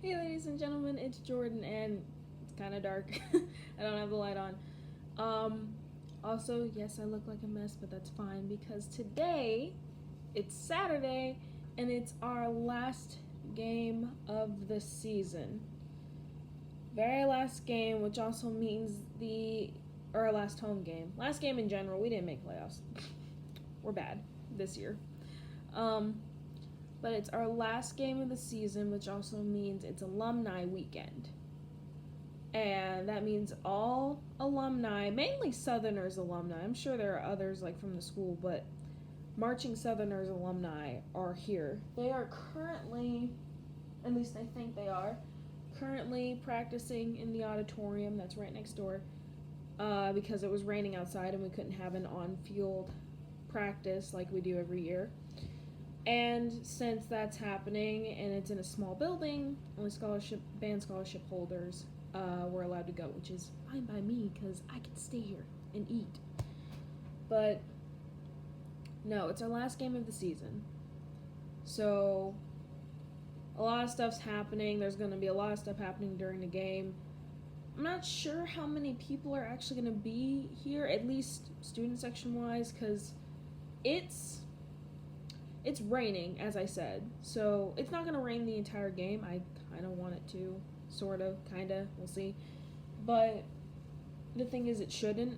Hey, ladies and gentlemen, it's Jordan, and it's kind of dark. I don't have the light on. Also, yes, I look like a mess, but that's fine because today it's Saturday and it's our last game of the season. Very last game, which also means our last home game. Last game in general, we didn't make playoffs. We're bad this year. Um, but it's our last game of the season, which also means it's alumni weekend. And that means all alumni, mainly Southerners alumni. I'm sure there are others like from the school, but Marching Southerners alumni are here. They are currently, at least I think they are, currently practicing in the auditorium that's right next door because it was raining outside and we couldn't have an on-field practice like we do every year. And since that's happening and it's in a small building, only band scholarship holders were allowed to go, which is fine by me because I can stay here and eat. But no, it's our last game of the season. So a lot of stuff's happening. There's going to be a lot of stuff happening during the game. I'm not sure how many people are actually going to be here, at least student section wise, because it's raining, as I said. So it's not going to rain the entire game. I kind of want it to, sort of, kind of. We'll see. But the thing is, it shouldn't.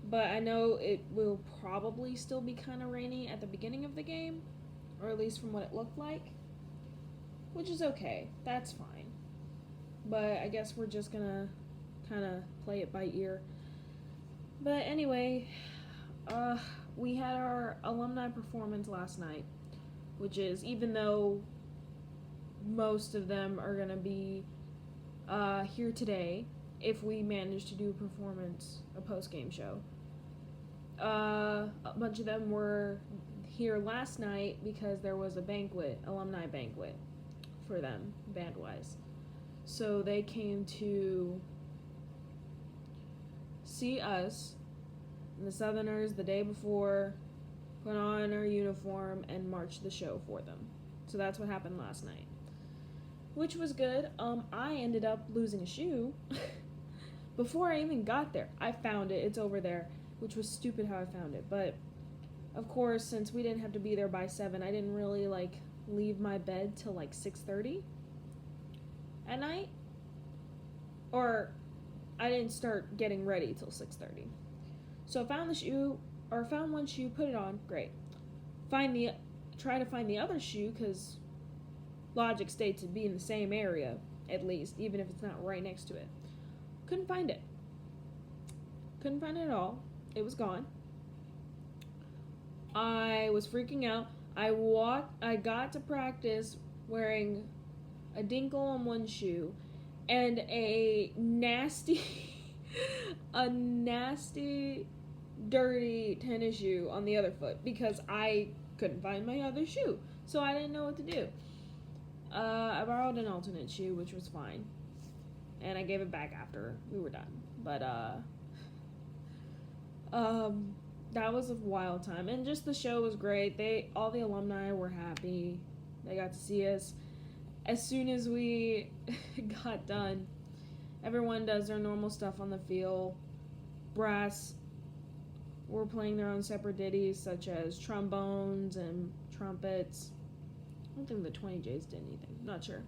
But I know it will probably still be kind of rainy at the beginning of the game, or at least from what it looked like, which is okay. That's fine. But I guess we're just gonna kind of play it by ear. But anyway, we had our alumni performance last night, which is, even though most of them are gonna be here today, if we manage to do a post-game show. A bunch of them were here last night because there was a alumni banquet for them, band-wise. So they came to see us, the Southerners, the day before, put on our uniform, and march the show for them. So that's what happened last night, which was good. I ended up losing a shoe before I even got there. I found it. It's over there, which was stupid how I found it. But of course, since we didn't have to be there by 7, I didn't really leave my bed till 6:30 at night, or I didn't start getting ready till 6:30. So I found one shoe, put it on, great. Try to find the other shoe because logic states it'd be in the same area at least, even if it's not right next to it. Couldn't find it. Couldn't find it at all. It was gone. I was freaking out. I got to practice wearing a dinkle on one shoe and a nasty dirty tennis shoe on the other foot because I couldn't find my other shoe. So I didn't know what to do. I borrowed an alternate shoe, which was fine. And I gave it back after we were done. But that was a wild time, and just the show was great. All the alumni were happy. They got to see us. As soon as we got done, everyone does their normal stuff on the field. Brass were playing their own separate ditties, such as trombones and trumpets. I don't think the 20Js did anything. Not sure.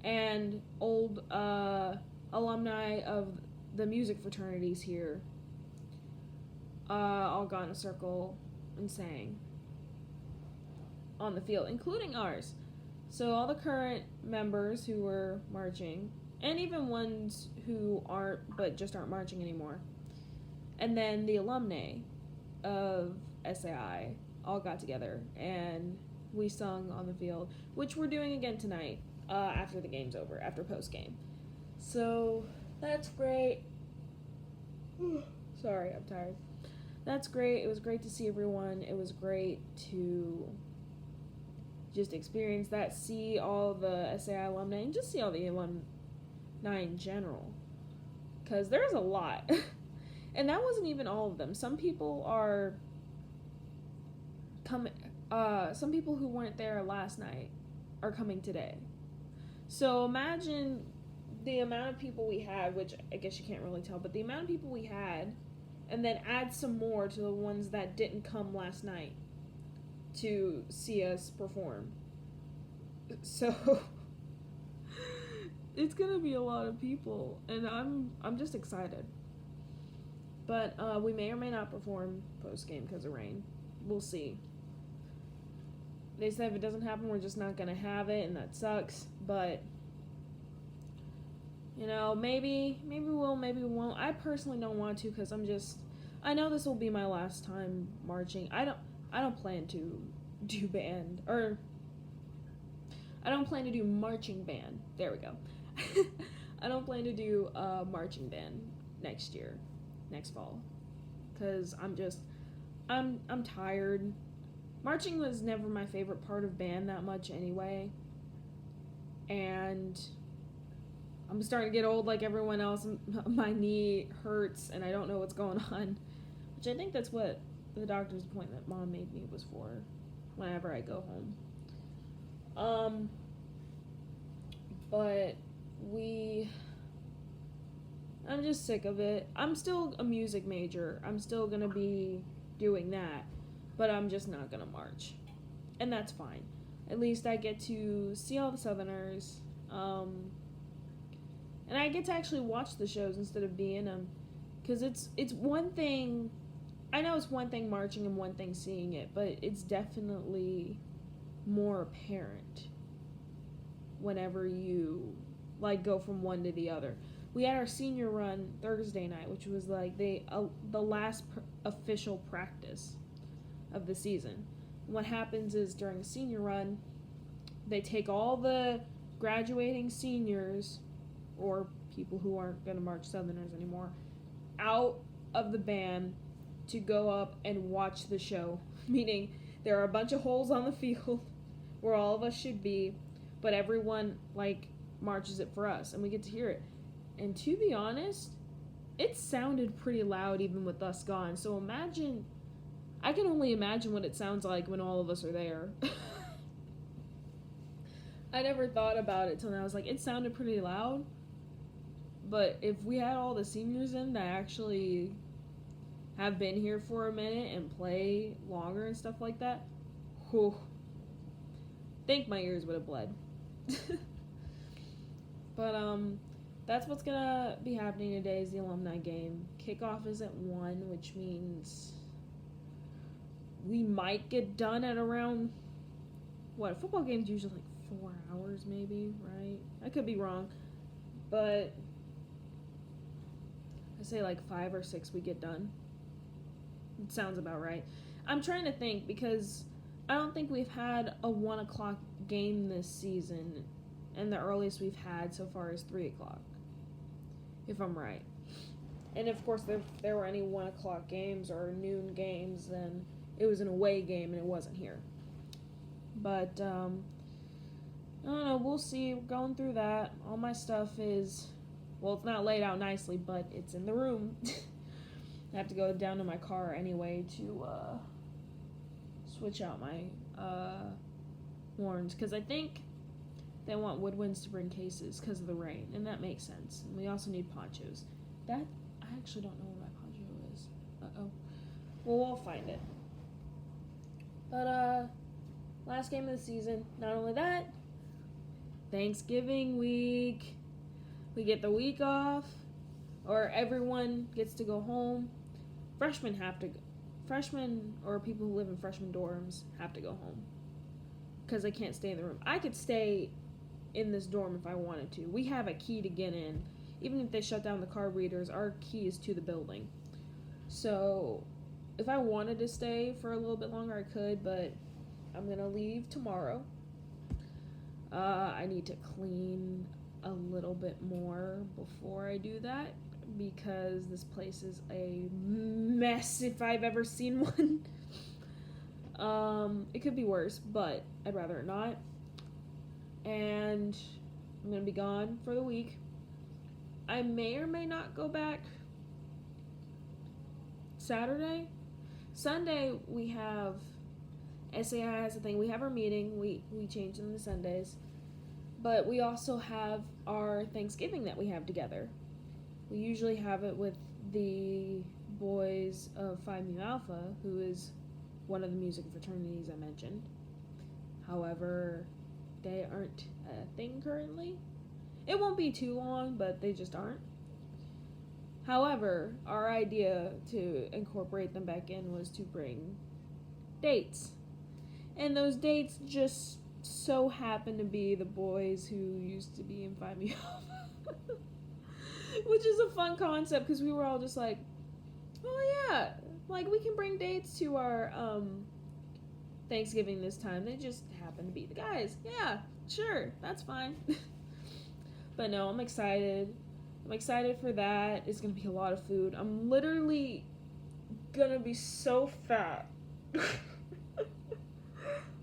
And old alumni of the music fraternities here all got in a circle and sang on the field, including ours. So all the current members who were marching, and even ones who just aren't marching anymore, and then the alumni of SAI all got together and we sung on the field, which we're doing again tonight after the game's over, after post game. So that's great. Sorry, I'm tired. That's great. It was great to see everyone. It was great to just experience that, see all the SAI alumni, and just see all the alumni in general. Because there's a lot. And that wasn't even all of them. Some people are some people who weren't there last night are coming today. So imagine the amount of people we had, which I guess you can't really tell, but the amount of people we had, and then add some more to the ones that didn't come last night to see us perform. So it's gonna be a lot of people, and I'm just excited. But we may or may not perform post game because of rain. We'll see. They said if it doesn't happen, we're just not gonna have it, and that sucks. But maybe we will, maybe we won't. I personally don't want to because I know this will be my last time marching. I don't plan to do band, or I don't plan to do marching band. There we go. I don't plan to do marching band next fall, because I'm tired. Marching was never my favorite part of band that much anyway, and I'm starting to get old like everyone else. My knee hurts and I don't know what's going on, which I think that's what the doctor's appointment Mom made me was for whenever I go home. But I'm just sick of it. I'm still a music major. I'm still going to be doing that, but I'm just not going to march. And that's fine. At least I get to see all the Southerners. And I get to actually watch the shows instead of be in them. Because it's one thing, I know it's one thing marching and one thing seeing it, but it's definitely more apparent whenever you go from one to the other. We had our senior run Thursday night, which was the last official practice of the season. And what happens is during the senior run, they take all the graduating seniors, or people who aren't going to march Southerners anymore, out of the band to go up and watch the show. Meaning there are a bunch of holes on the field where all of us should be, but everyone marches it for us and we get to hear it. And to be honest, it sounded pretty loud even with us gone. So I can only imagine what it sounds like when all of us are there. I never thought about it till now. I was like, it sounded pretty loud. But if we had all the seniors in that actually have been here for a minute and play longer and stuff like that, whew, think my ears would have bled. But that's what's gonna be happening today is the alumni game. Kickoff is at 1, which means we might get done at around, a football game's usually 4 hours maybe, right? I could be wrong, but I say 5 or 6 we get done. It sounds about right. I'm trying to think because I don't think we've had a 1 o'clock game this season, and the earliest we've had so far is 3 o'clock, if I'm right. And of course, if there were any 1 o'clock games or noon games, then it was an away game and it wasn't here. But, I don't know, we'll see. We're going through that. All my stuff is, it's not laid out nicely, but it's in the room. I have to go down to my car anyway to switch out my horns, because I think they want woodwinds to bring cases because of the rain, and that makes sense. And we also need ponchos. I actually don't know where my poncho is. Uh-oh. Well, we'll find it. But, last game of the season. Not only that, Thanksgiving week. We get the week off, or everyone gets to go home. Freshmen or people who live in freshman dorms have to go home because they can't stay in the room. I could stay in this dorm if I wanted to. We have a key to get in. Even if they shut down the card readers, our key is to the building. So if I wanted to stay for a little bit longer, I could, but I'm going to leave tomorrow. I need to clean a little bit more before I do that, because this place is a mess if I've ever seen one. It could be worse, but I'd rather it not. And I'm going to be gone for the week. I may or may not go back Saturday. Sunday, we have SAI has a thing. We have our meeting. We change them to Sundays. But we also have our Thanksgiving that we have together. We usually have it with the boys of Phi Mu Alpha, who is one of the music fraternities I mentioned. However, they aren't a thing currently. It won't be too long, but they just aren't. However, our idea to incorporate them back in was to bring dates. And those dates just so happen to be the boys who used to be in Phi Mu Alpha. Which is a fun concept because we were all just like, oh yeah, like we can bring dates to our Thanksgiving this time. They just happen to be the guys. Yeah, sure, that's fine. But no, I'm excited. I'm excited for that. It's gonna be a lot of food. I'm literally gonna be so fat.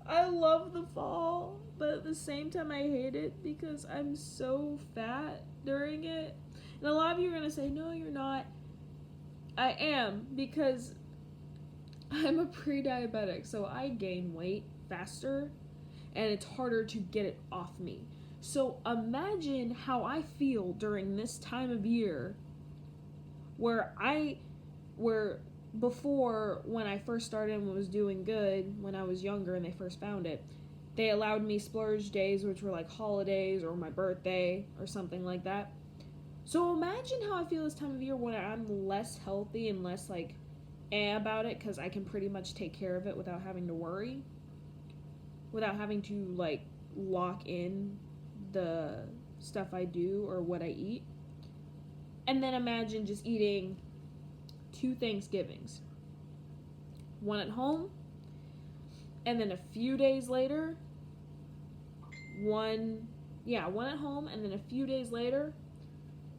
I love the fall, but at the same time I hate it because I'm so fat during it. And a lot of you are gonna say, no, you're not. I am, because I'm a pre-diabetic, so I gain weight faster, and it's harder to get it off me. So imagine how I feel during this time of year where before, when I first started and was doing good, when I was younger and they first found it, they allowed me splurge days, which were like holidays or my birthday or something like that. So imagine how I feel this time of year when I'm less healthy and less like about it, because I can pretty much take care of it without having to worry, without having to like lock in the stuff I do or what I eat. And then imagine just eating 2 Thanksgivings. One at home, and then a few days later, one at home, and then a few days later,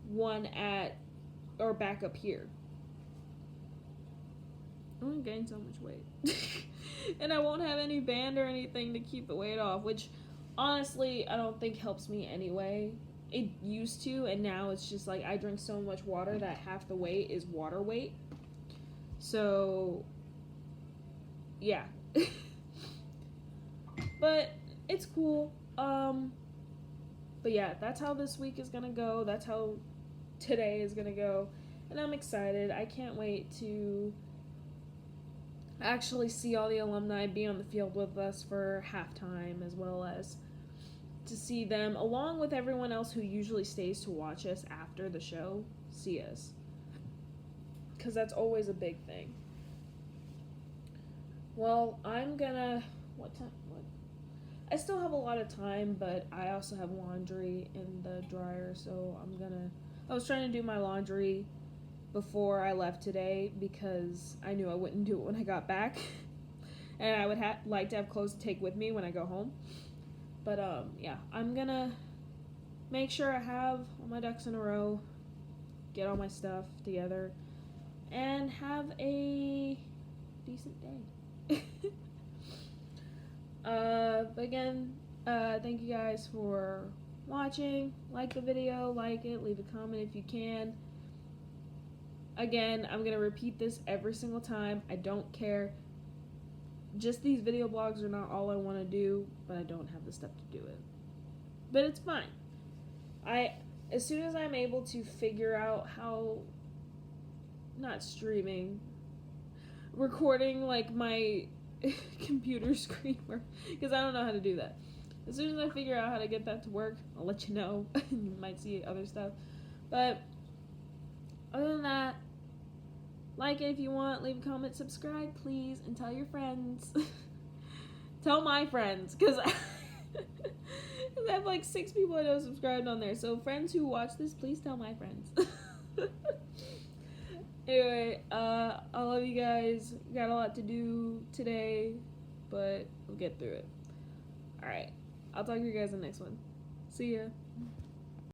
one back up here. I'm gonna gain so much weight. And I won't have any band or anything to keep the weight off, which honestly I don't think helps me anyway. It used to, and now it's just like I drink so much water that half the weight is water weight. So yeah. But it's cool. But yeah, that's how this week is gonna go. That's how today is gonna go. And I'm excited. I can't wait to actually see all the alumni be on the field with us for halftime, as well as to see them, along with everyone else who usually stays to watch us after the show, see us. Because that's always a big thing. Well, I'm gonna... What time? What? I still have a lot of time, but I also have laundry in the dryer, so I was trying to do my laundry before I left today because I knew I wouldn't do it when I got back. And I would like to have clothes to take with me when I go home. But yeah, I'm gonna make sure I have all my ducks in a row, get all my stuff together, and have a decent day. But again, thank you guys for watching. Like the video, like it, leave a comment if you can. Again, I'm gonna repeat this every single time. I don't care. Just these video blogs are not all I want to do, but I don't have the stuff to do it. But it's fine. As soon as I'm able to figure out how, not streaming, recording like my computer screen work, because I don't know how to do that. As soon as I figure out how to get that to work, I'll let you know. You might see other stuff. But other than that, like it if you want, leave a comment, subscribe, please, and tell your friends. Tell my friends, because I have like 6 people I know subscribed on there. So friends who watch this, please tell my friends. Anyway, I love you guys. Got a lot to do today, but we'll get through it. Alright, I'll talk to you guys in the next one. See ya.